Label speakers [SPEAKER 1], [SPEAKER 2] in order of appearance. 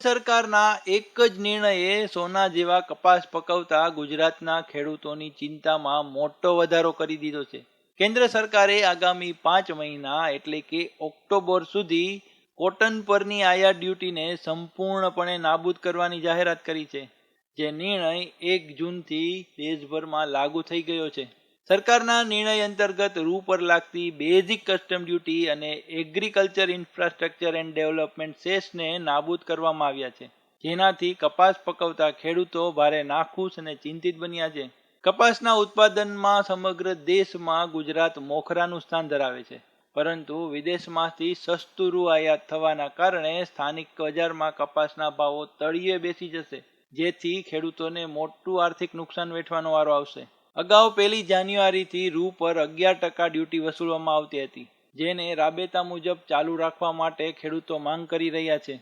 [SPEAKER 1] સરકારના એક જ નિર્ણયે સોના જેવા કપાસ પકવતા ગુજરાતના ખેડૂતોની ચિંતામાં મોટો વધારો કરી દીધો છે. કેન્દ્ર સરકારે આગામી 5 મહિના એટલે કે ઓક્ટોબર સુધી કોટન પરની આયાત ડ્યુટીને સંપૂર્ણપણે નાબૂદ કરવાની જાહેરાત કરી છે, જે નિર્ણય 1 જૂનથી દેશભરમાં લાગુ થઈ ગયો છે. સરકારના નિર્ણય અંતર્ગત રૂ પર લાગતી બેઝિક કસ્ટમ ડ્યુટી અને એગ્રીકલ્ચર ઇન્ફ્રાસ્ટ્રક્ચર એન્ડ ડેવલપમેન્ટ સેસને નાબૂદ કરવામાં આવ્યા છે, જેનાથી કપાસ પકવતા ખેડૂતો ભારે નાખુશ અને ચિંતિત બન્યા છે. કપાસના ઉત્પાદનમાં સમગ્ર દેશમાં ગુજરાત મોખરાનું સ્થાન ધરાવે છે, પરંતુ વિદેશમાંથી સસ્તું રૂ આયાત થવાના કારણે સ્થાનિક બજારમાં કપાસના ભાવો તળિયે બેસી જશે, જેથી ખેડૂતોને મોટું આર્થિક નુકસાન વેઠવાનો વારો આવશે. અગાઉ 1 જાન્યુઆરીથી રૂ પર 11% ડ્યુટી વસૂલવામાં આવતી હતી, જેને રાબેતા મુજબ ચાલુ રાખવા માટે ખેડૂતો માંગ કરી રહ્યા છે.